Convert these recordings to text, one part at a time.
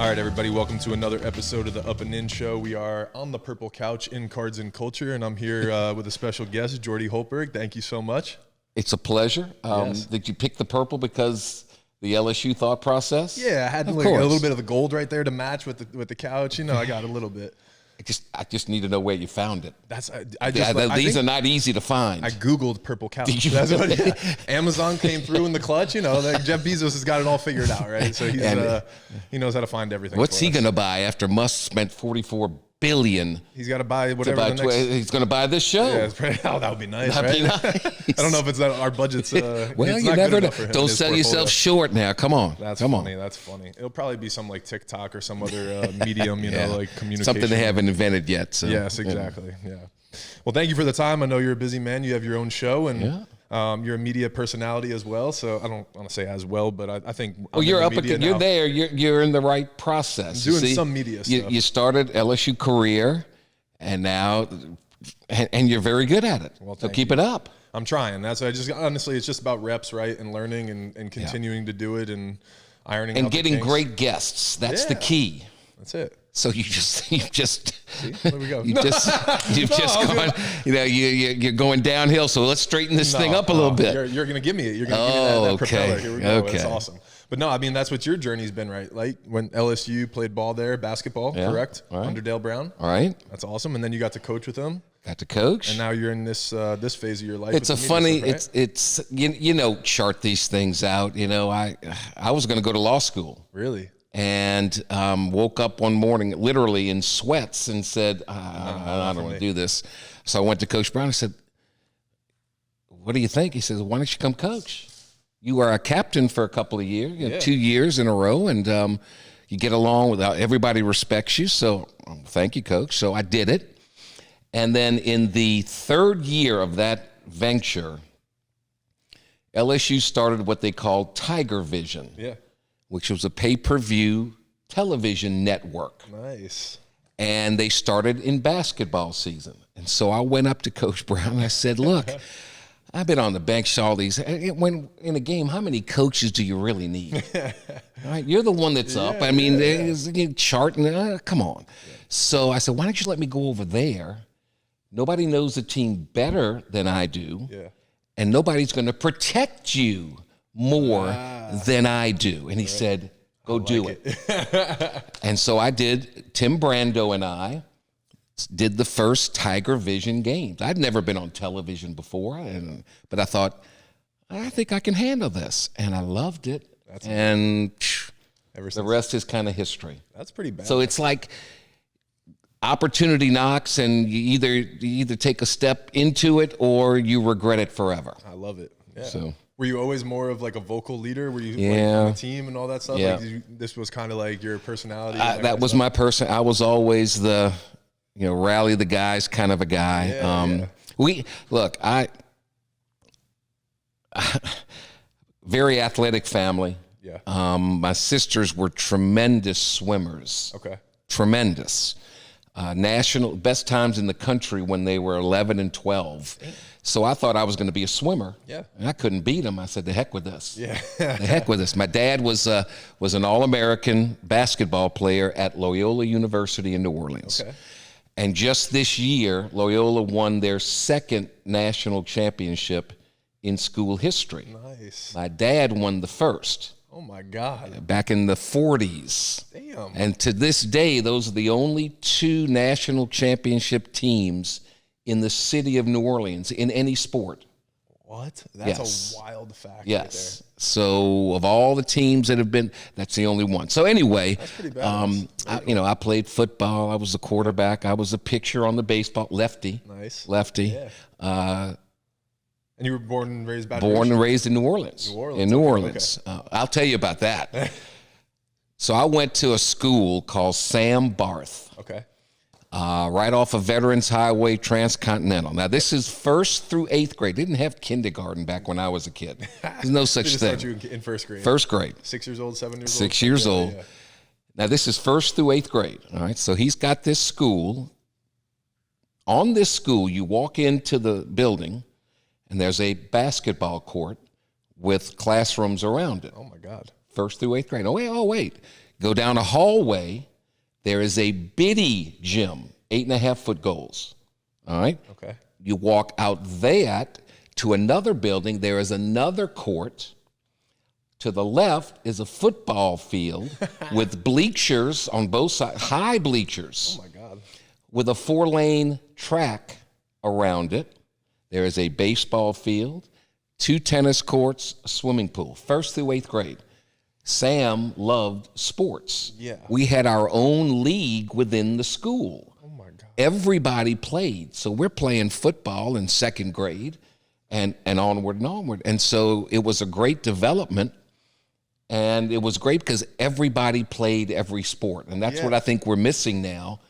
All right, everybody, welcome to another episode of the Up and In Show. We are on the purple couch in Cards and Culture, and I'm here with a special guest, Jordy Hultberg. Thank you so much. It's a pleasure. Yes. Did you pick the purple because the LSU thought process? Yeah, I had like a little bit of the gold right there to match with the couch. You know, I got a little bit. I just need to know where you found it. These are not easy to find. I Googled purple couch. Did you? Amazon came through in the clutch. You know, Jeff Bezos has got it all figured out, right? So he knows how to to everything. What's he going to buy after Musk spent $44 billion? He's got to buy whatever. He's going to buy this show. Yeah, that would be nice. That'd be nice. I don't know if it's that our budget's. Well, you never know. Don't sell yourself short now. Come on. That's funny. That's funny. It'll probably be some like TikTok or some other medium, like communication. Something they haven't invented yet. So. Yes, exactly. Yeah. Well, thank you for the time. I know you're a busy man. You have your own show, and you're a media personality as well. So I don't want to say as well, but I think. Well, you're up. You're there. You're in the right process. Doing some media stuff. You started LSU career, and now, and you're very good at it. Well, so keep it up. I'm trying. That's honestly, it's just about reps, right, and learning and continuing to do it and ironing and out getting the kinks. great guests. That's the key. That's it. So you just See, there we go. you've just gone, you're going downhill. So let's straighten this thing up a little bit. You're going to give me it. You're going to give me that propeller. Here we go. Okay. That's awesome. But no, I mean, that's what your journey's been, right? Like when LSU played ball there, basketball, correct? Right. Under Dale Brown. All right. That's awesome. And then you got to coach with him. Got to coach. And now you're in this phase of your life. It's it's chart these things out. I was going to go to law school. Really? And woke up one morning literally in sweats and said, I don't want to do this. So I went to Coach Brown. I said, what do you think? He says, why don't you come coach? You are a captain for a couple of years, 2 years in a row, and you get along without everybody respects you. So thank you, Coach. So I did it. And then in the third year of that venture, LSU started what they called Tiger Vision. Yeah. Which was a pay-per-view television network. Nice. And they started in basketball season. And so I went up to Coach Brown and I said, look, I've been on the bench all these. When in a game, how many coaches do you really need? All right, you're the one that's up. I mean, there's a chart, and come on. Yeah. So I said, why don't you let me go over there? Nobody knows the team better than I do. Yeah. And nobody's going to protect you more than I do. And he said, go do it. And so I did. Tim Brando and I did the first Tiger Vision games. I'd never been on television before, but I thought, I think I can handle this. And I loved it. And the rest is kind of history. That's pretty bad. So it's like opportunity knocks, and you either take a step into it or you regret it forever. I love it. Yeah. So. Were you always more of like a vocal leader? Were you on the team and all that stuff? Yeah. Like this was kind of like your personality? That was my person. I was always the, rally the guys kind of a guy. Very athletic family. Yeah. My sisters were tremendous swimmers. Okay. Tremendous. National best times in the country when they were 11 and 12. So I thought I was going to be a swimmer. Yeah. And I couldn't beat them. I said, the heck with this. Yeah. The heck with this. My dad was an All-American basketball player at Loyola University in New Orleans. Okay. And just this year, Loyola won their second national championship in school history. Nice. My dad won the first. Oh, my God. Back in the 40s. Damn. And to this day, those are the only two national championship teams in the city of New Orleans in any sport. What? That's a wild fact. Yes. Right there. So of all the teams that have been, that's the only one. So anyway, that's pretty bad. I played football. I was a quarterback. I was a pitcher on the baseball, lefty. Nice. Lefty. Yeah. And you were born and raised and raised in New Orleans. In New Orleans. Okay. I'll tell you about that. So I went to a school called Sam Barth. Okay. Right off of Veterans Highway Transcontinental. Now, this is 1st through 8th grade. They didn't have kindergarten back when I was a kid. There's no such thing. You in 1st grade. 1st grade. 6 years old, 7 years old? 6 years old. Yeah. Now, this is 1st through 8th grade. All right, so he's got this school. On this school, you walk into the building, and there's a basketball court with classrooms around it. Oh, my God. 1st through 8th grade. Oh, wait. Go down a hallway. There is a bitty gym, 8.5-foot goals. All right. Okay. You walk out that to another building. There is another court. To the left is a football field with bleachers on both sides, high bleachers. Oh my God. With a 4-lane track around it. There is a baseball field, 2 tennis courts, a swimming pool, 1st through 8th grade. Sam loved sports. Yeah. We had our own league within the school. Oh my God. Everybody played. So we're playing football in 2nd grade and onward and onward. And so it was a great development. And it was great because everybody played every sport. And that's what I think we're missing now.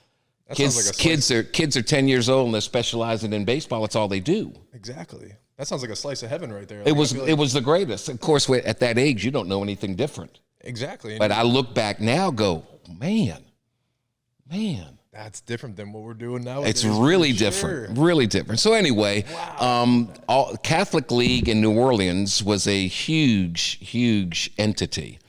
Kids are 10 years old and they're specializing in baseball. That's all they do. Exactly. That sounds like a slice of heaven right there. It was the greatest. Of course, at that age, you don't know anything different. Exactly. But I look back now, go, man. That's different than what we're doing now. It's really different, really different. So anyway, Catholic League in New Orleans was a huge, huge entity.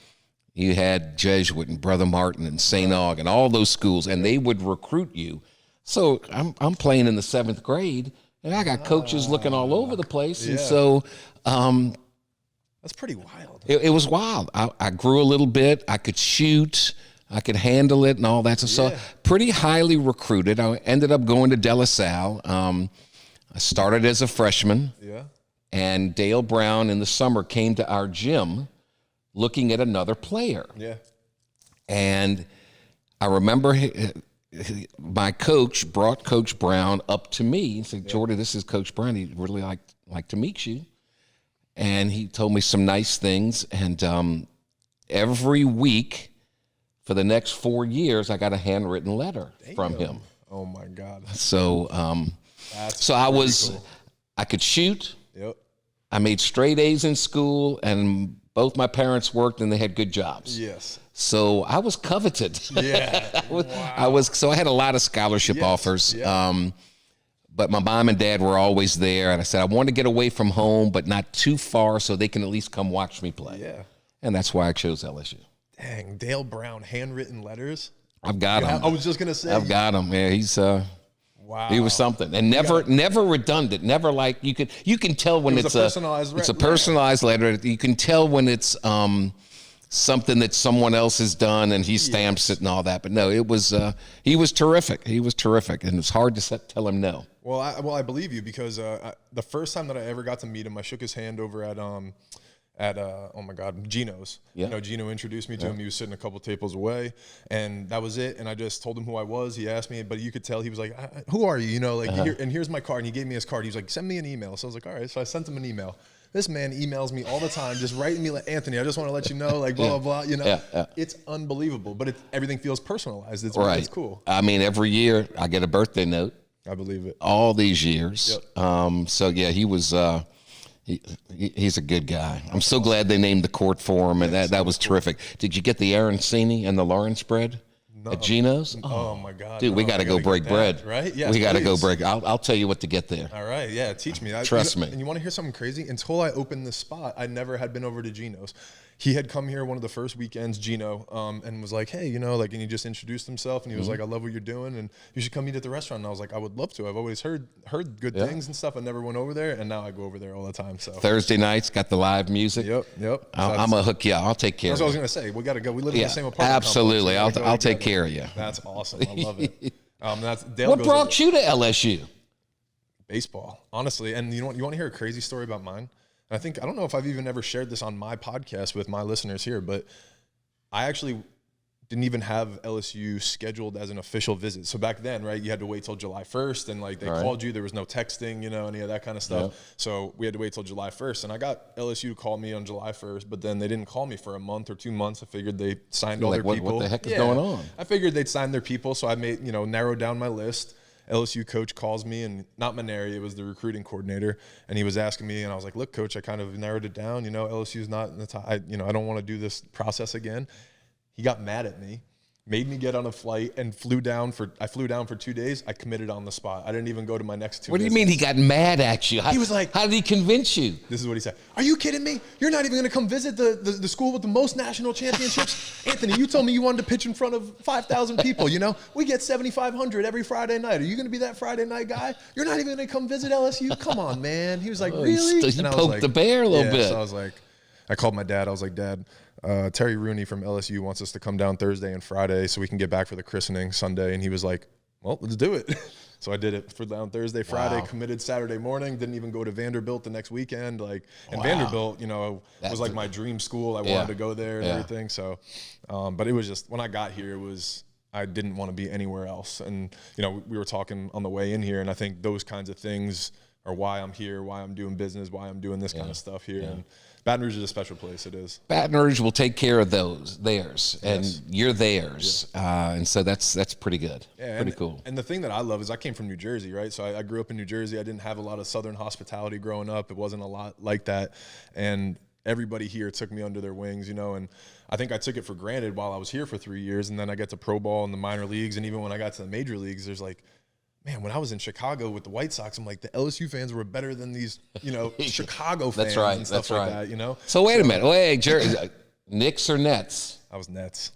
You had Jesuit and Brother Martin and St. Aug and all those schools, and they would recruit you. So I'm playing in the 7th grade, and I got coaches looking all over the place. And so that's pretty wild. It was wild. I grew a little bit. I could shoot. I could handle it and all that. So pretty highly recruited. I ended up going to De La Salle. I started as a freshman. Yeah. And Dale Brown in the summer came to our gym looking at another player. Yeah. And I remember my coach brought Coach Brown up to me and said, Jordy, this is Coach Brown. He'd really like to meet you. And he told me some nice things. And every week for the next 4 years, I got a handwritten letter from him. Oh my God. So, I could shoot. Yep. I made straight A's in school, and both my parents worked, and they had good jobs. Yes. So I was coveted. Yeah. So I had a lot of scholarship offers. Yeah. But my mom and dad were always there, and I said I want to get away from home, but not too far, so they can at least come watch me play. Yeah. And that's why I chose LSU. Dang, Dale Brown, handwritten letters. I've got him. I was just gonna say. I've got him. Yeah, he's wow. He was something, and never redundant. Never like you can tell when it's a personalized letter. You can tell when it's something that someone else has done, and he stamps it and all that. But no, it was he was terrific. He was terrific, and it's hard to tell him no. Well, I believe you because the first time that I ever got to meet him, I shook his hand over at oh my God, Gino's. Yeah. You know, Gino introduced me to him. He was sitting a couple tables away, and that was it. And I just told him who I was. He asked me, but you could tell he was like, "Who are you?" You know, like, here's my card. And he gave me his card. He was like, "Send me an email." So I was like, "All right." So I sent him an email. This man emails me all the time, just writing me like, "Anthony, I just want to let you know, like, blah, blah, blah." You know, it's unbelievable, but everything feels personalized. It's cool. I mean, every year I get a birthday note. I believe it. All these years. Yep. So yeah, he was. He's a good guy. I'm so glad they named the court for him, and that was terrific. Did you get the Arancini and the Lawrence bread at Gino's? Oh my God, dude, we got to go break bread, right? Yeah, we got to go break. I'll tell you what to get there. All right, yeah, teach me. Trust me. And you want to hear something crazy? Until I opened this spot, I never had been over to Gino's. He had come here one of the first weekends, Gino, and was like, "Hey, you know," like, and he just introduced himself, and he was like, "I love what you're doing, and you should come eat at the restaurant." And I was like, "I would love to. I've always heard good things and stuff. I never went over there, and now I go over there all the time." So Thursday nights got the live music. Yep. I'm gonna hook you up. I'll take care of you. That's what I was gonna say. We gotta go. We live in the same apartment. Absolutely. I'll take care of you. That's awesome. I love it. What brought you to LSU? Baseball, honestly. And you want to hear a crazy story about mine? I don't know if I've even ever shared this on my podcast with my listeners here, but I actually didn't even have LSU scheduled as an official visit. So back then, right, you had to wait till July 1st, and like they called you. There was no texting, you know, any of that kind of stuff. Yep. So we had to wait till July 1st, and I got LSU to call me on July 1st, but then they didn't call me for a month or 2 months. I figured they signed all their people. What the heck is going on? I figured they'd sign their people, so I narrowed down my list. LSU coach calls me, and not Maneri, it was the recruiting coordinator, and he was asking me, and I was like, "Look, coach, I kind of narrowed it down. You know, LSU's not in the top. I don't want to do this process again." He got mad at me, made me get on a flight and flew down for 2 days. I committed on the spot. I didn't even go to my next 2 What do you visits. mean he got mad at you? He was like, how did he convince you? This is what he said. Are you kidding me? You're not even going to come visit the school with the most national championships? Anthony, you told me you wanted to pitch in front of 5,000 people, you know? We get 7,500 every Friday night. Are you going to be that Friday night guy? You're not even going to come visit LSU? Come on, man. He was like, really? He poked the bear a little bit. So I was like, I called my dad. I was like, Dad, Terry Rooney from LSU wants us to come down Thursday and Friday so we can get back for the christening Sunday. And he was like, well, let's do it. So I did it for down Thursday, Friday, committed Saturday morning, didn't even go to Vanderbilt the next weekend. And Vanderbilt, you know, was like my dream school. I wanted to go there and everything. So, but it was just, when I got here, I didn't want to be anywhere else. And, you know, we were talking on the way in here, and I think those kinds of things are why I'm here, why I'm doing business, why I'm doing this kind of stuff here. And Baton Rouge is a special place. It is. Baton Rouge will take care of theirs, and you're theirs. And so that's pretty good. Yeah, pretty cool. And the thing that I love is I came from New Jersey, right? So I grew up in New Jersey. I didn't have a lot of Southern hospitality growing up. It wasn't a lot like that. And everybody here took me under their wings, you know, and I think I took it for granted while I was here for 3 years. And then I get to pro ball in the minor leagues. And even when I got to the major leagues, there's like, man, when I was in Chicago with the White Sox, I'm like, the LSU fans were better than these, you know, Chicago fans and stuff like that, you know? So wait a minute. Knicks or Nets? I was Nets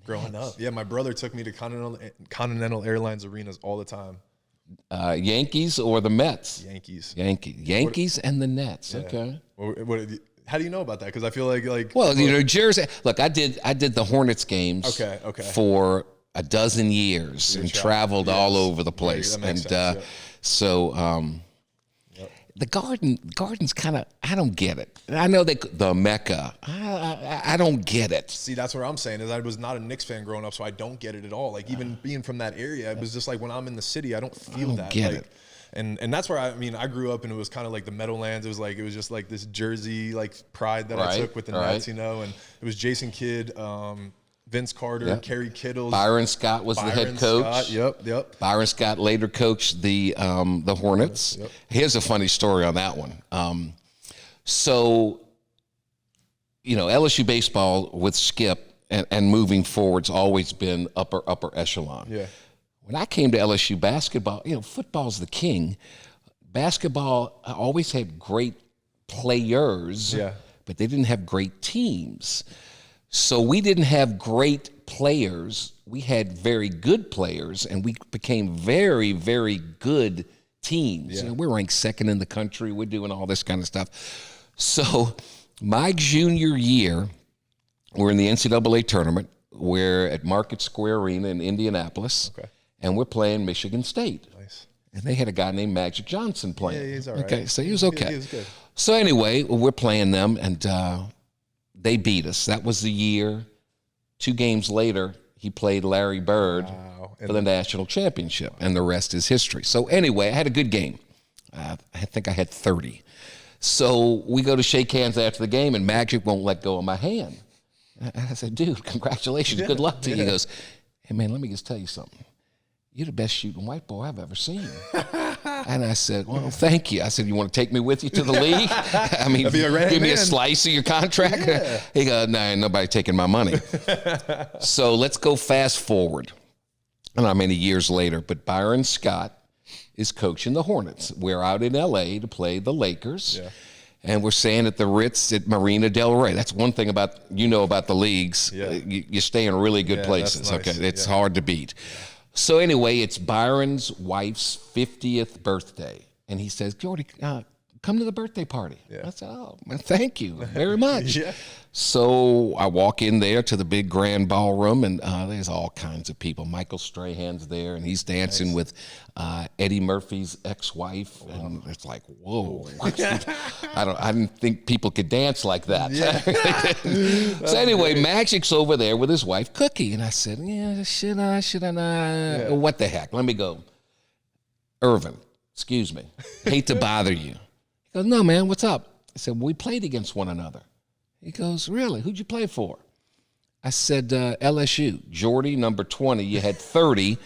growing up. Yeah, my brother took me to Continental Airlines arenas all the time. Yankees or the Mets? Yankees and the Nets. Yeah. Okay. How do you know about that? Because I feel like well, you know, Jersey. Look, I did the Hornets games. Okay. For a dozen years and traveled all over the place. Right, sense, so the Garden's kind of, I don't get it. I know the Mecca. I don't get it. See, that's what I'm saying is I was not a Knicks fan growing up, so I don't get it at all. Like even being from that area, it was just like when I'm in the city, I don't feel that. Get it. And that's where I grew up, and it was kind of like the Meadowlands. It was just like this Jersey like pride that I took with the Nets, you know. And it was Jason Kidd, Vince Carter, Kerry Kittles. Byron Scott was the head coach. Scott, yep. Byron Scott later coached the Hornets. Yep. Here's a funny story on that one. So, you know, LSU baseball with Skip and moving forward's always been upper echelon. Yeah. When I came to LSU basketball, you know, football's the king. Basketball always had great players, but they didn't have great teams. So we didn't have great players. We had very good players, and we became very, very good teams. You know, we're ranked second in the country. We're doing all this kind of stuff. So my junior year, we're in the NCAA tournament. We're at Market Square Arena in Indianapolis, and we're playing Michigan State. Nice. And they had a guy named Magic Johnson playing. Yeah, he's all right. Okay, so he was okay. He was good. So anyway, we're playing them, and they beat us. That was the year. 2 games later, he played Larry Bird for the national championship, and the rest is history. So anyway, I had a good game. I think I had 30. So we go to shake hands after the game, and Magic won't let go of my hand. And I said, dude, congratulations. Good luck to you. He goes, hey, man, let me just tell you something. You're the best shooting white boy I've ever seen. And I said, well, thank you. I said, you want to take me with you to the league? I mean, give me a slice of your contract? Yeah. He goes, no, ain't nobody taking my money. So let's go fast forward. I don't know how many years later, but Byron Scott is coaching the Hornets. We're out in L.A. to play the Lakers. Yeah. And we're staying at the Ritz at Marina Del Rey. That's one thing about the leagues. Yeah. You stay in really good places. Nice. Okay, it's hard to beat. So anyway, it's Byron's wife's 50th birthday. And he says, Jordy, come to the birthday party. Yeah. I said, oh, man, thank you very much. So I walk in there to the big grand ballroom, and there's all kinds of people. Michael Strahan's there, and he's dancing with Eddie Murphy's ex-wife. Wow. And it's like, whoa. I didn't think people could dance like that. Yeah. So anyway, Magic's over there with his wife, Cookie. And I said, should I not? Yeah. What the heck? Let me go. Irvin, excuse me. Hate to bother you. He goes, no, man, what's up? I said, well, we played against one another. He goes, really? Who'd you play for? I said, LSU, Jordy, number 20. You had 30.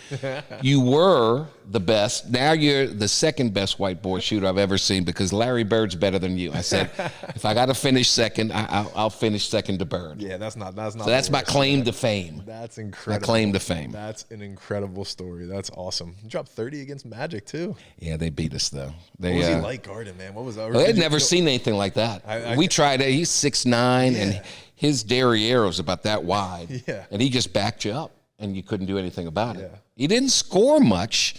You were the best. Now you're the second best white boy shooter I've ever seen because Larry Bird's better than you. I said, if I got to finish second, I'll finish second to Bird. Yeah, that's not. So that's my claim to fame. That's incredible. My claim to fame. That's an incredible story. That's awesome. You dropped 30 against Magic too. Yeah, they beat us though. What was he like guarding, man? What was that? I'd never seen anything like that. We tried it. He's 6'9", and his derriere was about that wide. Yeah. And he just backed you up, and you couldn't do anything about it. Yeah. He didn't score much,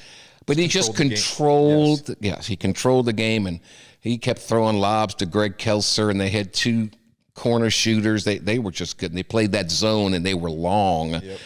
but he just controlled. Yes, he controlled the game, and he kept throwing lobs to Greg Kelser, and they had 2 corner shooters. They were just good, and they played that zone, and they were long. Yep.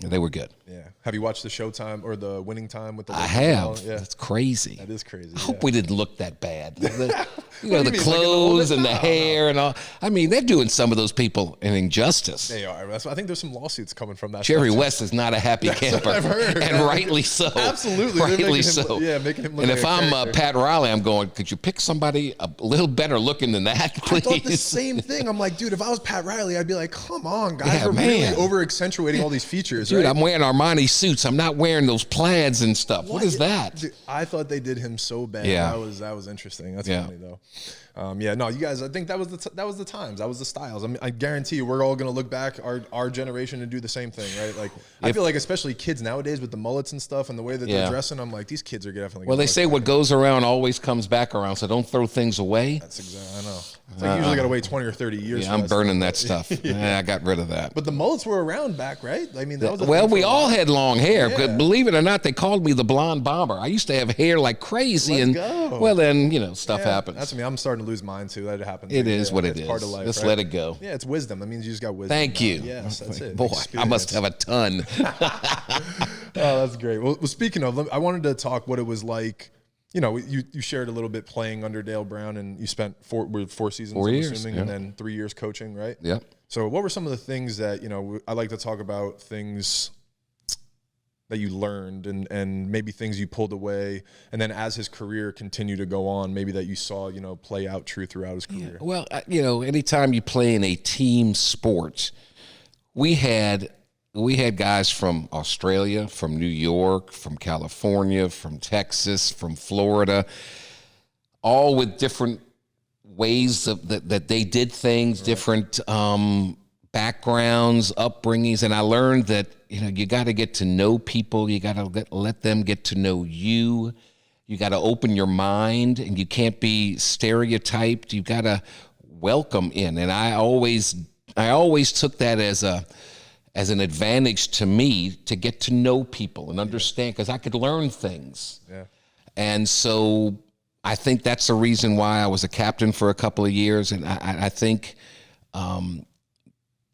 They were good. Yeah. Have you watched the Showtime or the Winning Time with the? I have. Yeah. That's crazy. That is crazy. I hope we didn't look that bad. The clothes and the hair and all. I mean, they're doing some of those people an injustice. They are. I think there's some lawsuits coming from that. Jerry West is not a happy camper. I've heard. And rightly so. Absolutely. Rightly so. Making him look and like if I'm character. Pat Riley, I'm going, could you pick somebody a little better looking than that, please? I thought the same thing. I'm like, dude, if I was Pat Riley, I'd be like, come on, guys. Yeah, We're man. really over-accentuating all these features, Dude, right? I'm wearing Armani suits. I'm not wearing those plaids and stuff. What is that? Dude, I thought they did him so bad. Yeah. That was interesting. That's funny though. No, you guys. I think that was the times. That was the styles. I mean, I guarantee you, we're all gonna look back our generation and do the same thing, right? Like, I feel like especially kids nowadays with the mullets and stuff and the way that they're dressing, I'm like, these kids are definitely. Well, they say what goes around always comes back around, so don't throw things away. That's exactly. I know. It's like you usually gotta wait 20 or 30 years. Yeah, I'm burning that stuff. I got rid of that. But the mullets were around back, right? I mean, that was we all had long hair. Yeah. Believe it or not, they called me the blonde bomber. I used to have hair like crazy, Let's go. Well, then stuff happens. That's me. I'm starting to lose mine too. That happens. It is what it it's is. Part of life. Just right? let it go. Yeah, it's wisdom. That means you just got wisdom. Thank you. Yes, that's it. Boy, I must have a ton. Oh, that's great. Well, speaking of, I wanted to talk what it was like. You know, you shared a little bit playing under Dale Brown, and you spent 4 seasons, 4 years, I'm assuming, and then 3 years coaching, right? Yep. So what were some of the things that, I like to talk about things that you learned and maybe things you pulled away, and then as his career continued to go on, maybe that you saw, play out true throughout his career. Well, anytime you play in a team sport, we had guys from Australia, from New York, from California, from Texas, from Florida, all with different ways that they did things, different backgrounds, upbringings, and I learned that you got to get to know people. You got to let them get to know you. You got to open your mind, and you can't be stereotyped. You got to welcome in, and I always took that as an advantage to me to get to know people and understand, because I could learn things. Yeah. And so I think that's the reason why I was a captain for a couple of years. And I think,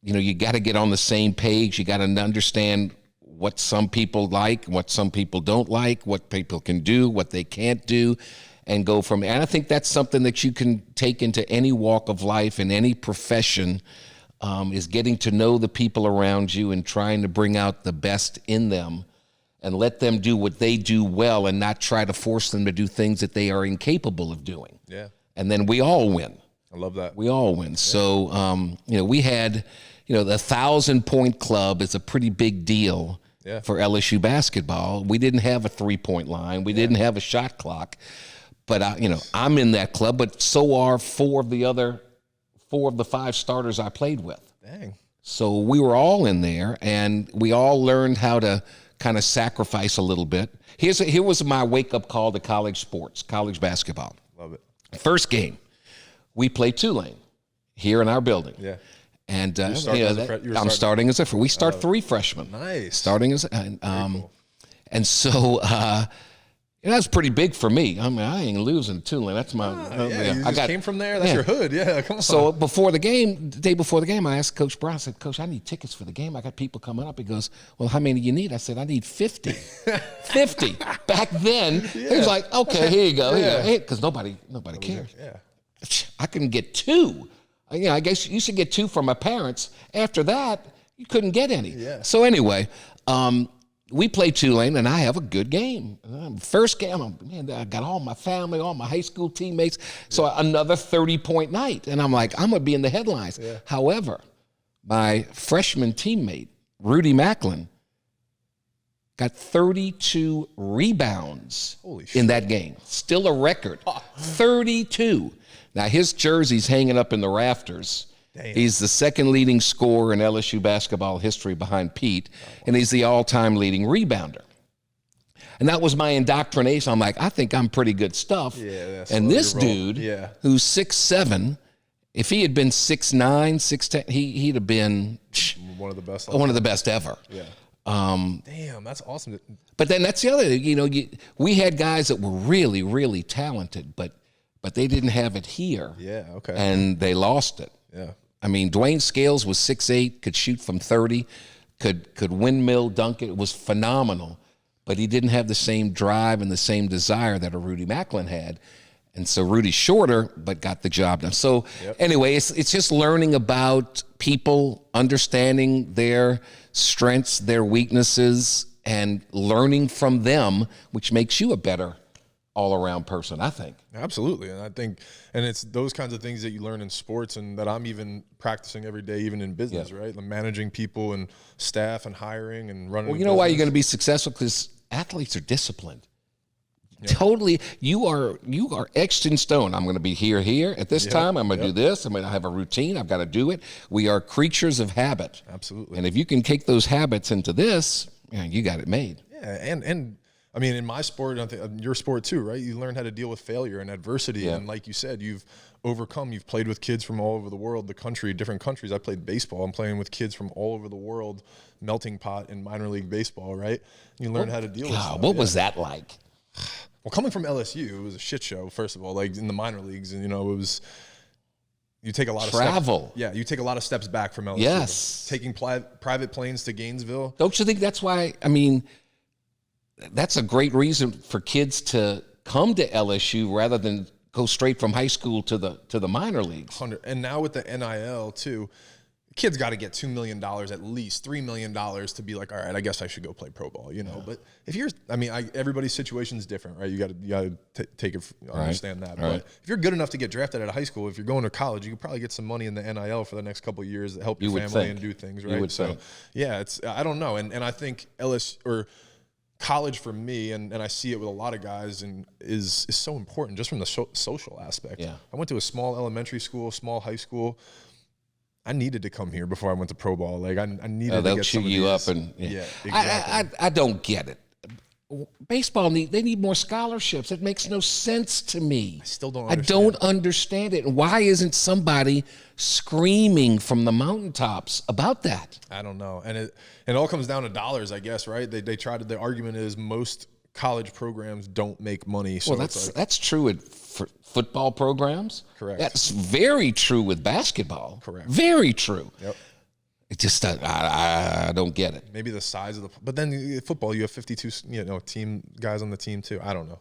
you got to get on the same page. You got to understand what some people like, what some people don't like, what people can do, what they can't do, and go from there. And I think that's something that you can take into any walk of life and any profession, is getting to know the people around you and trying to bring out the best in them and let them do what they do well and not try to force them to do things that they are incapable of doing. Yeah. And then we all win. I love that. We all win. Yeah. So, we had, the 1,000-point club is a pretty big deal for LSU basketball. We didn't have a 3-point line. We didn't have a shot clock. But, I'm in that club, but so are 4 of the 5 starters I played with. Dang. So we were all in there, and we all learned how to kind of sacrifice a little bit. Here was my wake-up call to college sports, college basketball. Love it. First game, we played Tulane here in our building. Yeah. And I'm starting as a freshman. We start 3 freshmen. Nice. Starting as Cool. and so that's pretty big for me. I mean, I ain't losing Tulane. That's my. You just came from there. That's your hood. Yeah, come on. So the day before the game, I asked Coach Brown. I said, Coach, I need tickets for the game. I got people coming up. He goes, well, how many do you need? I said, I need 50. 50. Back then, he was like, okay, here you go. Because nobody cares. Yeah. I couldn't get 2. I guess you should get 2 from my parents. After that, you couldn't get any. Yeah. So anyway, we play Tulane, and I have a good game. First game, I got all my family, all my high school teammates. So another 30-point night. And I'm like, I'm going to be in the headlines. Yeah. However, my freshman teammate, Rudy Macklin, got 32 rebounds in that game. Still a record. 32. Now, his jersey's hanging up in the rafters. Damn. He's the second leading scorer in LSU basketball history behind Pete, and he's the all-time leading rebounder. And that was my indoctrination. I'm like, I think I'm pretty good stuff. Yeah, and this dude, who's 6'7", if he had been 6'9", 6'10", he'd have been one of the best. One of the best ever. Yeah. Damn, that's awesome. But then that's the other thing. We had guys that were really, really talented, but they didn't have it here. Yeah, okay. And they lost it. Yeah. I mean, Dwayne Scales was 6'8", could shoot from 30, could windmill dunk it. It was phenomenal. But he didn't have the same drive and the same desire that a Rudy Macklin had. And so Rudy's shorter, but got the job done. So anyway, it's just learning about people, understanding their strengths, their weaknesses, and learning from them, which makes you a better all-around person, I think. Absolutely. And I think, and it's those kinds of things that you learn in sports and that I'm even practicing every day, even in business, right? Like managing people and staff and hiring and running. Well, you know why you're going to be successful? Because athletes are disciplined. Totally. You are etched in stone. I'm going to be here at this time. I'm going to do this. I'm going to have a routine. I've got to do it. We are creatures of habit. Absolutely. And if you can take those habits into this, you got it made. Yeah. And I mean, in my sport, your sport too, right? You learn how to deal with failure and adversity. And like you said, you've played with kids from all over the world, different countries. I played baseball. I'm playing with kids from all over the world, melting pot in minor league baseball, right? You learn how to deal with stuff. What was that like? Well, coming from LSU, it was a shit show, first of all, like in the minor leagues. And, it was, you take a lot of travel. You take a lot of steps back from LSU. Yes. Taking private planes to Gainesville. Don't you think that's why, that's a great reason for kids to come to LSU rather than go straight from high school to the minor leagues. And now with the NIL too, kids got to get $2 million at least, $3 million to be like, all right, I guess I should go play pro ball, But if you're, everybody's situation is different, right? You got to take it, understand that. But if you're good enough to get drafted out of high school, if you're going to college, you could probably get some money in the NIL for the next couple of years to help your family and do things, right? So yeah, I don't know, and I think LSU or college for me, and I see it with a lot of guys, and is so important just from the social aspect. Yeah. I went to a small elementary school, small high school. I needed to come here before I went to pro ball. Like I needed to they'll get chew some of you these. up, and exactly. I don't get it. Baseball they need more scholarships. It makes no sense to me. I still don't. I don't understand it. And why isn't somebody screaming from the mountaintops about that? I don't know. And it all comes down to dollars, I guess, right? They try to. The argument is most college programs don't make money. So that's true with football programs. Correct. That's very true with basketball. Correct. Very true. Yep. It just I don't get it. Maybe the size of but then football, you have 52 team guys on the team too. I don't know.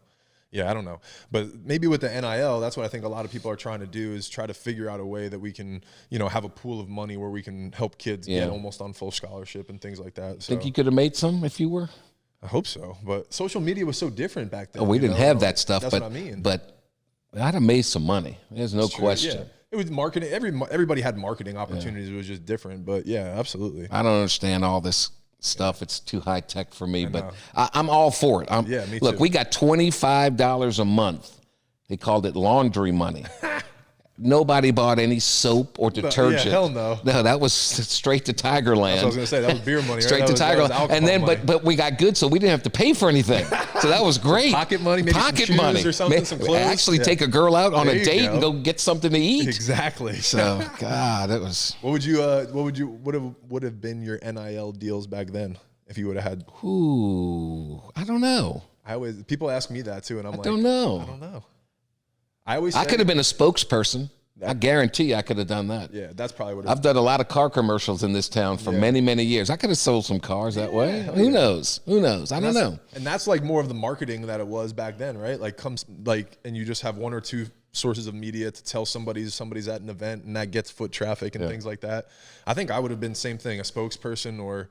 Yeah, I don't know. But maybe with the NIL, that's what I think a lot of people are trying to do, is try to figure out a way that we can, have a pool of money where we can help kids get almost on full scholarship and things like that. So think you could have made some if you were? I hope so. But social media was so different back then. Oh, we didn't have that stuff. That's what I mean. But I'd have made some money. There's no question. Yeah. It was marketing. Everybody had marketing opportunities. It was just different. But yeah, absolutely. I don't understand all this stuff. It's too high tech for me. But I'm all for it. Me too. Look, we got $25 a month. They called it laundry money. Nobody bought any soap or detergent. Hell no. No, that was straight to Tigerland. That's what I was going to say. That was beer money, right? Straight to Tigerland. And then, but we got good, so we didn't have to pay for anything. So that was great. Pocket money, maybe pocket some money shoes or something, some clothes. Actually take a girl out on a date and go get something to eat. Exactly. So, God, it was. What would have been your NIL deals back then if you would have had? Ooh, I don't know. People ask me that too, and I'm like, I don't know. I could have been a spokesperson. I guarantee I could have done that. Yeah, that's probably what I've done a lot of car commercials in this town for many, many years. I could have sold some cars that way. Who knows? I don't know. And that's like more of the marketing that it was back then, right? And you just have one or two sources of media to tell somebody's at an event, and that gets foot traffic and things like that. I think I would have been same thing, a spokesperson or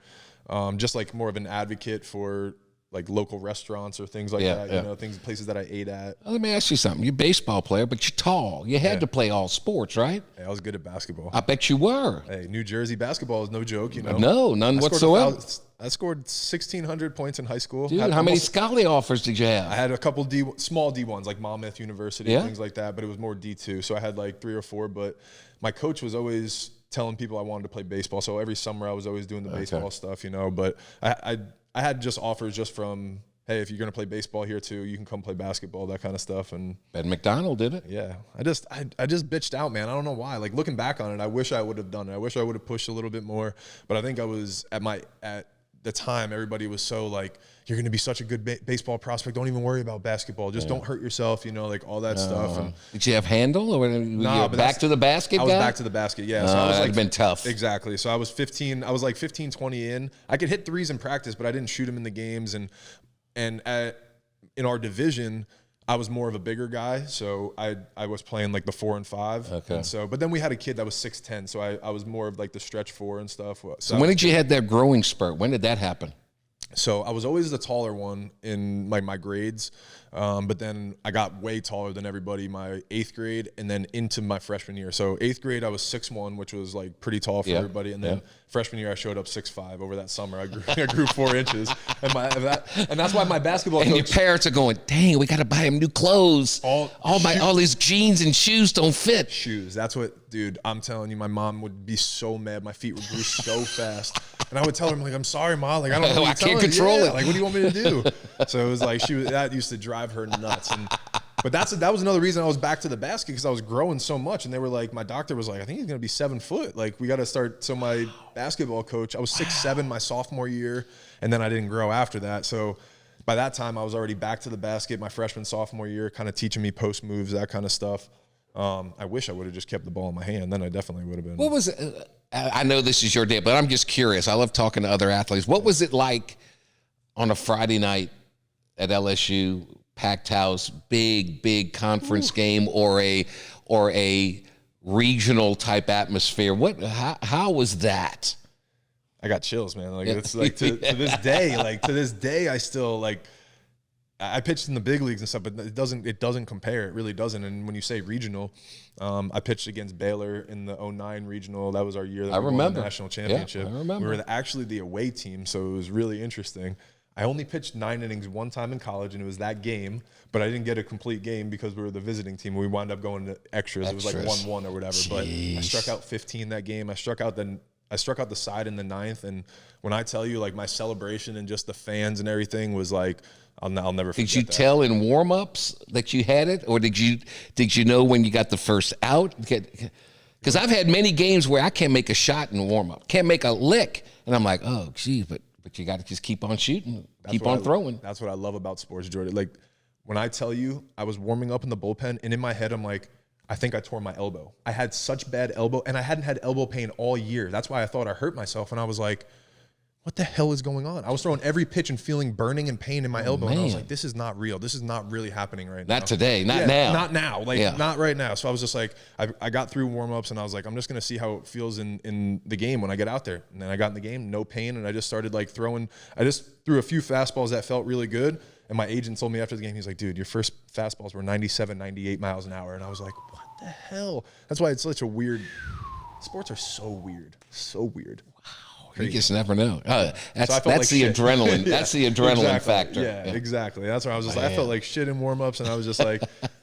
just like more of an advocate for like local restaurants or things like that. You know, places that I ate at. Well, let me ask you something. You're a baseball player, but you're tall. You had to play all sports, right? Hey, I was good at basketball. I bet you were. Hey, New Jersey basketball is no joke, you know. No, none whatsoever. I scored 1,600 points in high school. Dude, how many scholarly offers did you have? I had a couple small D1s, like Monmouth University, things like that, but it was more D2. So I had like 3 or 4, but my coach was always telling people I wanted to play baseball. So every summer I was always doing the baseball stuff, you know, but I had just offers just from, hey, if you're going to play baseball here too, you can come play basketball, that kind of stuff. And Ben McDonald did it. Yeah. I just bitched out, man. I don't know why. Like looking back on it, I wish I would have done it. I wish I would have pushed a little bit more, but I think I was at the time, everybody was so like, you're going to be such a good baseball prospect. Don't even worry about basketball. Just don't hurt yourself, you know, like all that stuff. And did you have handle or were you back to the basket guy? I was back to the basket, yeah. So I was that'd been tough. Exactly. So I was 15. I was like 15, 20 in. I could hit threes in practice, but I didn't shoot them in the games. And in our division, I was more of a bigger guy, so I was playing like the 4 and 5. Okay. And so, but then we had a kid that was 6'10", so I was more of like the stretch 4 and stuff. So when did you have that growing spurt? When did that happen? So I was always the taller one in my grades, but then I got way taller than everybody my 8th grade and then into my freshman year. So 8th grade I was 6'1", which was like pretty tall for everybody, and then freshman year I showed up 6'5". Over that summer I grew 4 inches, and that's why my basketball and coach, your parents are going, dang, we got to buy him new clothes. All these jeans and shoes don't fit. Shoes, that's what, dude. I'm telling you, my mom would be so mad. My feet would grow so fast. And I would tell her, I'm like, I'm sorry, Mom. Like, I don't know. I can't control it. Like, what do you want me to do? So it was like, that used to drive her nuts. But that was another reason I was back to the basket, because I was growing so much. And they were like, my doctor was like, I think he's going to be 7 foot. Like, we got to start. So my basketball coach, I was 6'7" my sophomore year. And then I didn't grow after that. So by that time, I was already back to the basket my freshman, sophomore year, kind of teaching me post moves, that kind of stuff. I wish I would have just kept the ball in my hand. Then I definitely would have been. What was it? I know this is your day, but I'm just curious. I love talking to other athletes. What was it like on a Friday night at LSU, packed house, big conference game, or a regional type atmosphere? How was that? I got chills, man. Like it's like to this day, I still like. I pitched in the big leagues and stuff, but it doesn't compare. It really doesn't. And when you say regional, I pitched against Baylor in the 2009 regional. That was our year that we won the national championship. Yeah, I remember. We were actually the away team, so it was really interesting. I only pitched 9 innings one time in college, and it was that game, but I didn't get a complete game because we were the visiting team. We wound up going to extras. It was like 1-1 or whatever. Jeez. But I struck out 15 that game. I struck out the side in the 9th, and when I tell you, like, my celebration and just the fans and everything was like, I'll never forget that. Did you tell in warm-ups that you had it, or did you know when you got the first out? Because I've had many games where I can't make a shot in warm-up, can't make a lick, and I'm like, oh, geez, but you got to just keep on shooting, keep on throwing. That's what I love about sports, Jordy. Like, when I tell you I was warming up in the bullpen, and in my head I'm like, I think I tore my elbow. I had such bad elbow, and I hadn't had elbow pain all year. That's why I thought I hurt myself, and I was like, what the hell is going on? I was throwing every pitch and feeling burning and pain in my elbow. Man. And I was like, this is not real. This is not really happening right now. Not today, not now. Not now, not right now. So I was just like, I got through warm-ups, and I was like, I'm just going to see how it feels in the game when I get out there. And then I got in the game, no pain, and I just started like throwing. I just threw a few fastballs that felt really good. And my agent told me after the game, he's like, dude, your first fastballs were 97, 98 miles an hour. And I was like, what the hell? That's why it's such a weird – sports are so weird. So weird. You just never know. That's like the shit. adrenaline. That's the adrenaline factor. Yeah, exactly. That's why I was just I felt like shit in warm-ups, and I was just like,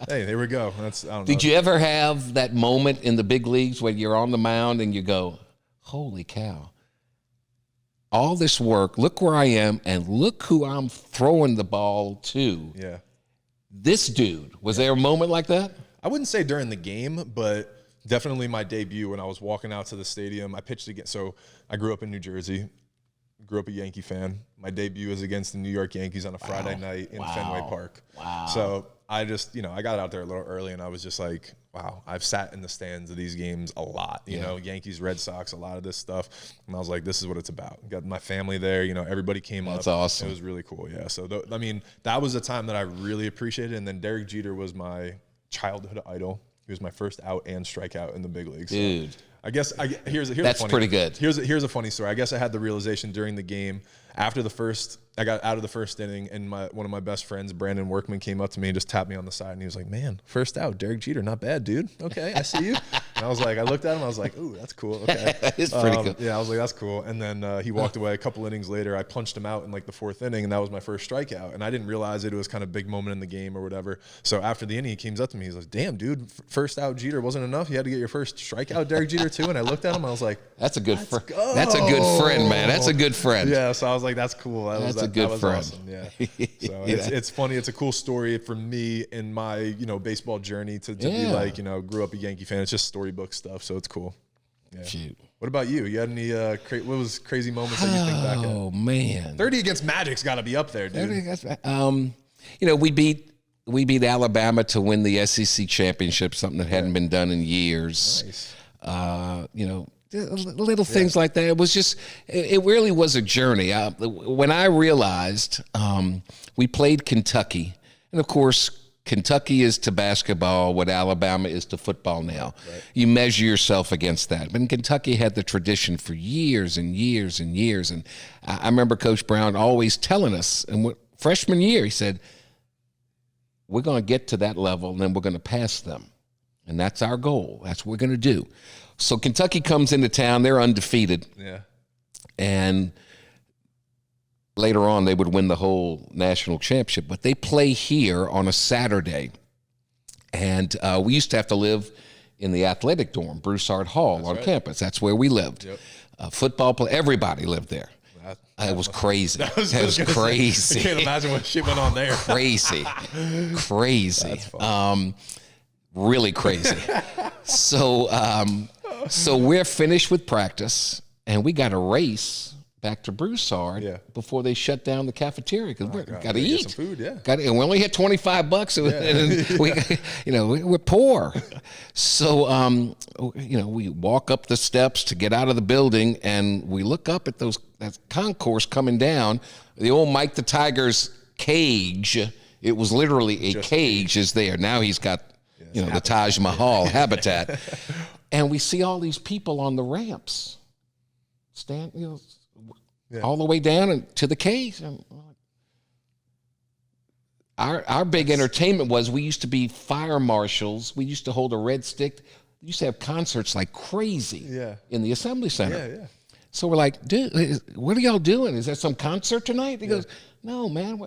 hey, there we go. I don't know. Did you ever have that moment in the big leagues where you're on the mound and you go, holy cow, all this work, look where I am, and look who I'm throwing the ball to. Yeah. This dude. Was there a moment like that? I wouldn't say during the game, but definitely my debut when I was walking out to the stadium. I pitched again. So I grew up in New Jersey, grew up a Yankee fan. My debut was against the New York Yankees on a Friday night in Fenway Park. Wow. So I just, I got out there a little early, and I was just like, wow, I've sat in the stands of these games a lot, you know, Yankees, Red Sox, a lot of this stuff. And I was like, this is what it's about. Got my family there, everybody came up. That's awesome. It was really cool, yeah. So, that was the time that I really appreciated. And then Derek Jeter was my childhood idol. He was my first out and strikeout in the big leagues. Dude. I guess here's that's funny, pretty good. Here's a funny story. I guess I had the realization during the game after I got out of the first inning, and one of my best friends, Brandon Workman, came up to me and just tapped me on the side, and he was like, "Man, first out, Derek Jeter, not bad, dude. Okay, I see you." And I was like, I looked at him, I was like, "Ooh, that's cool. Okay, it's pretty cool." Yeah, I was like, "That's cool." And then he walked away. A couple innings later, I punched him out in like the 4th inning, and that was my first strikeout. And I didn't realize it was kind of a big moment in the game or whatever. So after the inning, he comes up to me, he's like, "Damn, dude, first out Jeter wasn't enough. You had to get your first strikeout, Derek Jeter too." And I looked at him, I was like, "That's a good friend. That's a good friend, man. That's a good friend." Yeah, so I was like, "That's cool. That's a good friend." Awesome. Yeah. So it's funny. It's a cool story for me in my baseball journey to be like grew up a Yankee fan. It's just storybook stuff, so it's cool. Yeah. Shoot. What about you? You had any what was crazy moments that you think back at? Oh man, 30 against Magic's got to be up there, dude. We beat Alabama to win the SEC championship, something that hadn't been done in years. Nice. Little things like that. It was just, it really was a journey. When I realized we played Kentucky, and of course, Kentucky is to basketball what Alabama is to football now. Right. You measure yourself against that. But Kentucky had the tradition for years and years and years. And I remember Coach Brown always telling us, and freshman year, he said, "We're going to get to that level, and then we're going to pass them. And that's our goal. That's what we're going to do." So Kentucky comes into town. They're undefeated. Yeah. And later on, they would win the whole national championship. But they play here on a Saturday. And we used to have to live in the athletic dorm, Broussard Hall, on campus. That's where we lived. Yep. Football play, everybody lived there. It was crazy. It was crazy. I can't imagine what shit went on there. Crazy. Really crazy. So we're finished with practice, and we got a race back to Broussard before they shut down the cafeteria because we got to eat. Get some food, yeah. And we only had $25, and we're poor. So we walk up the steps to get out of the building, and we look up at that concourse coming down. The old Mike the Tiger's cage. It was literally a cage is there. Now he's got the Taj Mahal habitat. And we see all these people on the ramps stand, all the way down and to the cage. And our big entertainment was we used to be fire marshals. We used to hold a red stick. We used to have concerts like crazy in the Assembly Center. Yeah. So we're like, "Dude, what are y'all doing? Is there some concert tonight?" He goes, "No, man,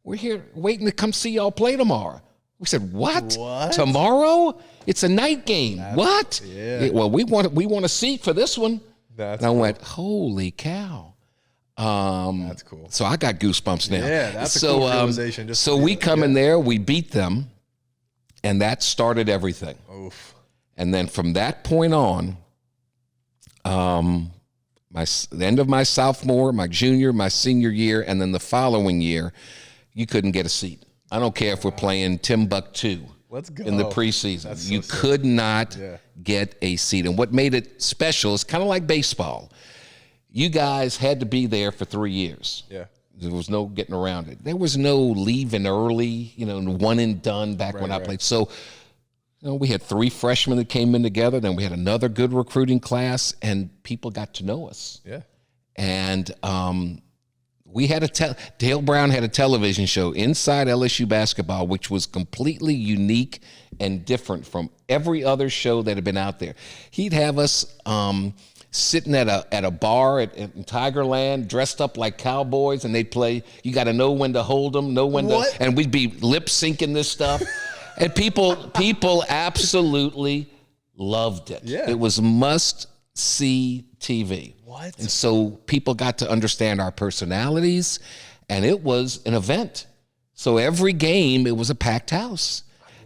we're here waiting to come see y'all play tomorrow." We said, what? Tomorrow? It's a night game. What? Yeah. Well, we want a seat for this one. That's and I went, holy cow. That's cool. So I got goosebumps now. Yeah, that's a cool realization. So we come in there, we beat them, and that started everything. Oof. And then from that point on, the end of my sophomore, my junior, my senior year, and then the following year, you couldn't get a seat. I don't care if we're playing Timbuktu in the preseason. You could not get a seat. And what made it special is kind of like baseball. You guys had to be there for 3 years. Yeah. There was no getting around it. There was no leaving early, one and done back when I played. So, we had 3 freshmen that came in together. Then we had another good recruiting class, and people got to know us. Yeah. And we had Dale Brown had a television show inside LSU basketball, which was completely unique and different from every other show that had been out there. He'd have us sitting at a bar in Tigerland, dressed up like cowboys, and they'd play. You got to know when to hold them, and we'd be lip syncing this stuff, and people absolutely loved it. Yeah. It was must-see TV. What? And so people got to understand our personalities, and it was an event. So every game, it was a packed house.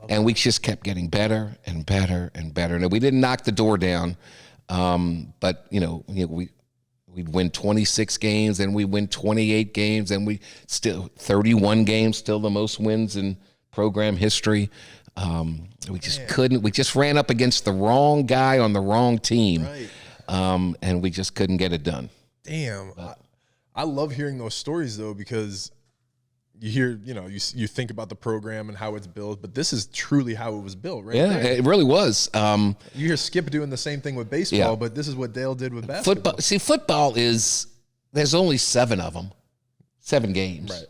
And we just kept getting better and better and better. And we didn't knock the door down, but, we'd win 26 games, and we win 28 games, and we still 31 games, still the most wins in program history. We just couldn't. We just ran up against the wrong guy on the wrong team. Right. And we just couldn't get it done. Damn. I love hearing those stories, though, because you hear, you think about the program and how it's built, but this is truly how it was built, right? Yeah, it really was. You hear Skip doing the same thing with baseball, but this is what Dale did with basketball. Football is, there's only 7 of them. 7 games. Right.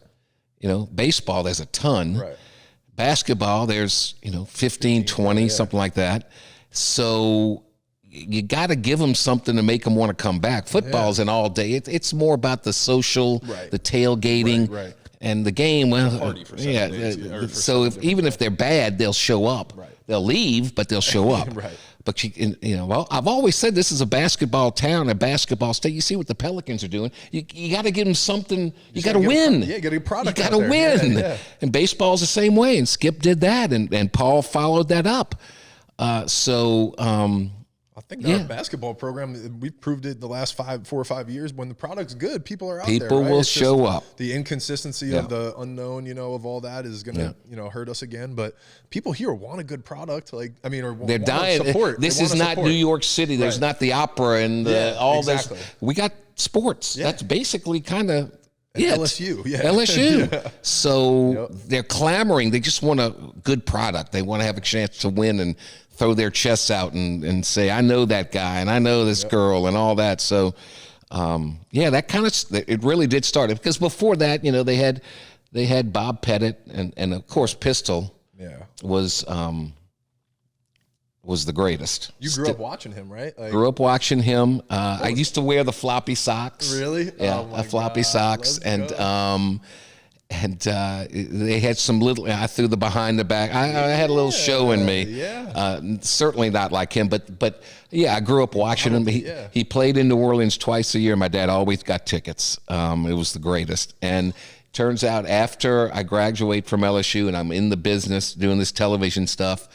You know, baseball, there's a ton. Right. Basketball, there's, 15, 20, something like that. So you got to give them something to make them want to come back. Football's an all day. It's more about the social, the tailgating. Right. And the game, well, party for 7 days, so even if they're bad, they'll show up. Right. They'll leave, but they'll show up. Right. But well, I've always said this is a basketball town, a basketball state. You see what the Pelicans are doing. You got to give them something. You got to win. You got to get a product. You got to win. Yeah. And baseball's the same way. And Skip did that, and Paul followed that up. I think our basketball program, we've proved it the last 4 or 5 years. When the product's good, people are out there. People will show up. The inconsistency of the unknown, of all that is going to, hurt us again. But people here want a good product. Or they're dying. Support. This is not New York City. There's not the opera and all this. We got sports. That's basically kind of LSU. Yeah. LSU. So they're clamoring. They just want a good product. They want to have a chance to win and throw their chests out and say, I know that guy and I know this girl and all that. So, that kind of, it really did start. Because before that, they had Bob Pettit and of course Pistol was the greatest. You grew up watching him, right? Grew up watching him. I used to wear the floppy socks. Really? Yeah, floppy socks. And they had some little, I threw the behind the back. I had a little show in me. Yeah. Certainly not like him, but I grew up watching him. He played in New Orleans twice a year. My dad always got tickets. It was the greatest. And turns out after I graduate from LSU and I'm in the business doing this television stuff,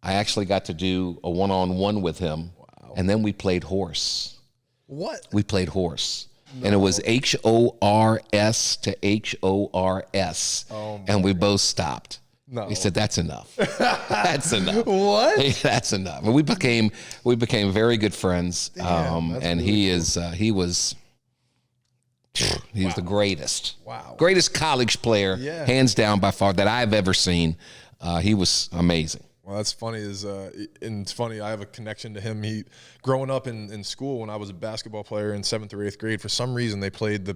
I actually got to do a one-on-one with him. Wow. And then we played horse. What? We played horse. No. And it was HORS to HORS. And we both stopped. No. He said, that's enough. That's enough. What? That's enough. And we became very good friends. Damn, and really he was the greatest. Wow. Greatest college player, hands down by far, that I've ever seen. He was amazing. Well, that's funny. And it's funny. I have a connection to him. Growing up in school, when I was a basketball player in 7th or 8th grade, for some reason they played the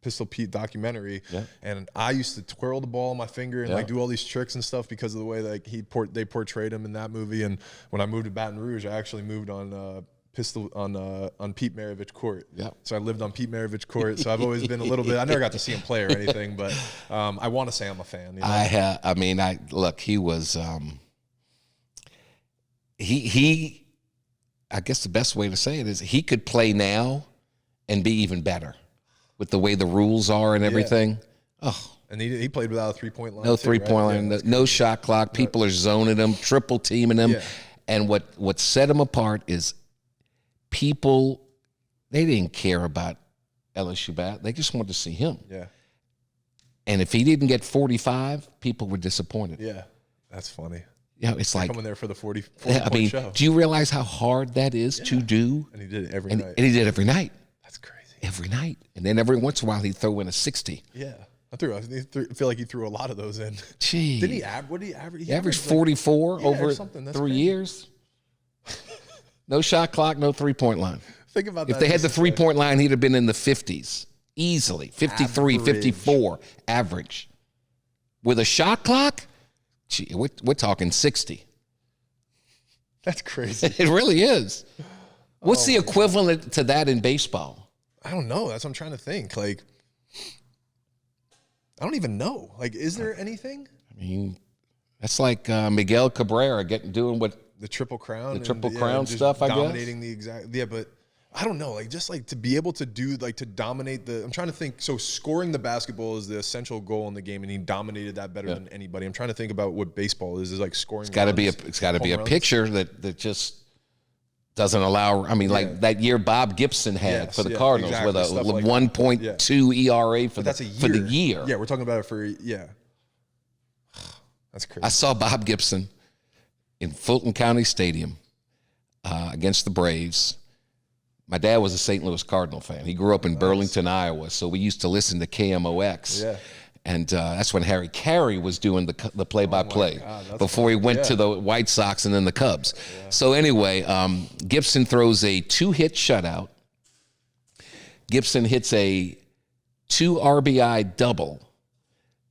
Pistol Pete documentary, and I used to twirl the ball on my finger and do all these tricks and stuff because of the way they portrayed him in that movie. And when I moved to Baton Rouge, I actually moved on Pete Maravich Court. Yeah. So I lived on Pete Maravich Court. So I've always been a little bit. I never got to see him play or anything, but I want to say I'm a fan. Look, he was. He I guess the best way to say it is he could play now and be even better with the way the rules are and everything. Oh, and he played without a 3-point line. No 3-point line, no shot clock. People are zoning him, triple teaming him. Yeah. And what set him apart is people, they didn't care about LSU bat. They just wanted to see him. Yeah. And if he didn't get 45, people were disappointed. Yeah, that's funny. It's like coming there for the 40 show. Do you realize how hard that is to do? And he did it every night. And he did it every night. That's crazy. Every night. And then every once in a while he'd throw in a 60. Yeah. I feel like he threw a lot of those in. Gee. Didn't he what did he average? He averaged 44 over 3 years. No shot clock, no 3-point line. Think about that. If they had the 3-point line, he'd have been in the 50s. Easily. 53, 54 average. With a shot clock? Gee, we're talking 60. That's crazy. It really is. What's the equivalent to that in baseball? I don't know. That's what I'm trying to think. I don't even know. Is there anything? I mean, that's like Miguel Cabrera doing what the Triple Crown, stuff. I guess dominating the exact. Yeah, but I don't know. To be able to do to dominate the. I'm trying to think. So scoring the basketball is the essential goal in the game, and he dominated that better than anybody. I'm trying to think about what baseball is scoring. It's got to be a pitcher that just doesn't allow. I mean, like that year Bob Gibson had for the Cardinals with a 1.2 ERA for the year. Yeah, we're talking about it for That's crazy. I saw Bob Gibson in Fulton County Stadium against the Braves. My dad was a St. Louis Cardinal fan. He grew up in Burlington, Iowa, so we used to listen to KMOX. Yeah. And that's when Harry Carey was doing the play-by-play before he went to the White Sox and then the Cubs. Yeah. So anyway, Gibson throws a 2-hit shutout. Gibson hits a 2 RBI double.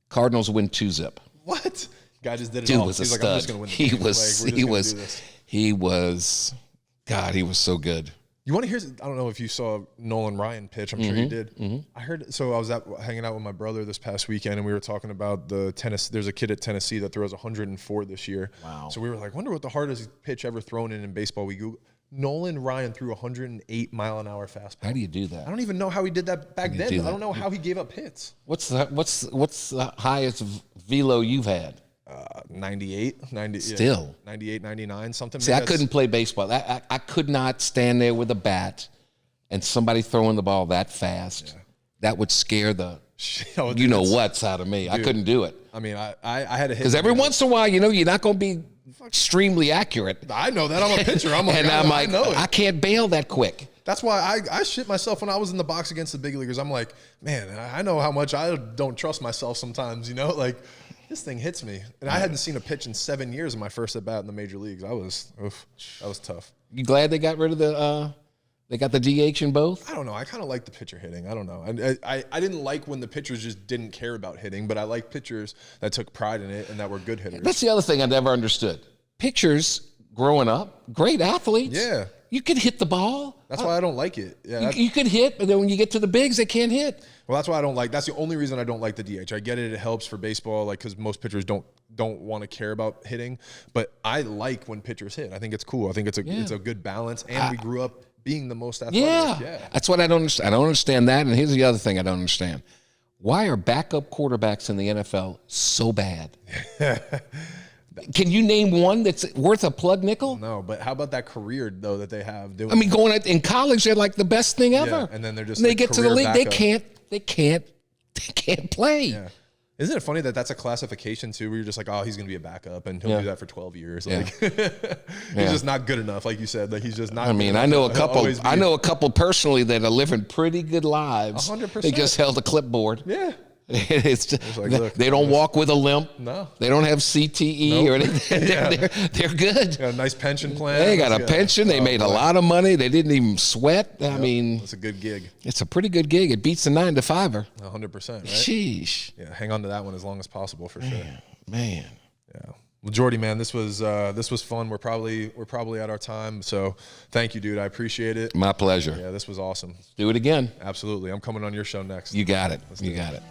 Cardinals win 2-zip. What? Guy just did it Dude all. was a He's like, stud. I'm just gonna win the game. Like, we're just gonna do this. He was, God, he was so good. You want to hear? I don't know if you saw Nolan Ryan pitch. I'm sure you did. I heard. So I was hanging out with my brother this past weekend, and we were talking about the tennis. There's a kid at Tennessee that throws 104 this year. Wow. So we were like, wonder what the hardest pitch ever thrown in baseball. We Googled. Nolan Ryan threw 108 mile an hour fastball. How do you do that? I don't even know how he did that back then. I don't know how he gave up hits. What's the highest velo you've had? 98, 90. Still. Yeah, 98, 99, something. See, I couldn't play baseball. I could not stand there with a bat and somebody throwing the ball that fast. Yeah. That would scare the what's out of me. Dude, I couldn't do it. I mean, I had to hit. Because every once in a while, you're not going to be extremely accurate. I know that. I'm a pitcher. I'm like, I know it. I can't bail that quick. That's why I shit myself when I was in the box against the big leaguers. I'm like, man, I know how much I don't trust myself sometimes, like this thing hits me. And I hadn't seen a pitch in 7 years in my first at bat in the major leagues. That was tough. You glad they got rid of they got the DH in both? I don't know. I kind of like the pitcher hitting. I don't know. I didn't like when the pitchers just didn't care about hitting, but I like pitchers that took pride in it and that were good hitters. That's the other thing I never understood. Pitchers growing up, great athletes. Yeah. You could hit the ball. That's why I don't like it. Yeah, you could hit, but then when you get to the bigs, they can't hit. Well, that's why I don't like. That's the only reason I don't like the DH. I get it; it helps for baseball, like because most pitchers don't want to care about hitting. But I like when pitchers hit. I think it's cool. I think it's a good balance. And we grew up being the most athletic. Yeah, that's what I don't understand. I don't understand that. And here's the other thing I don't understand: why are backup quarterbacks in the NFL so bad? Can you name one that's worth a plug nickel? No, but how about that career though that they have? Going in college, they're like the best thing ever. Yeah, and then they're just they get to the league, backup. they can't play. Yeah. Isn't it funny that that's a classification too, where you're just like, oh, he's gonna be a backup, and he'll do that for 12 years. Like, he's just not good enough, like you said. Like he's just not. I mean, I know a couple. I know a couple personally that are living pretty good lives. 100%. They just held a clipboard. Yeah. It's just, like, look, they don't walk with a limp. No. They don't have CTE or anything. They're good. Got a nice pension plan. They got a pension. They made a lot of money. They didn't even sweat. I mean, it's a good gig. It's a pretty good gig. It beats the 9-to-5er. 100%. Right? Sheesh. Yeah, hang on to that one as long as possible for sure. Man. Yeah. Well, Jordy, man, this was fun. We're probably at our time. So thank you, dude. I appreciate it. My pleasure. Yeah, this was awesome. Do it again. Absolutely. I'm coming on your show next. You got it. You got it.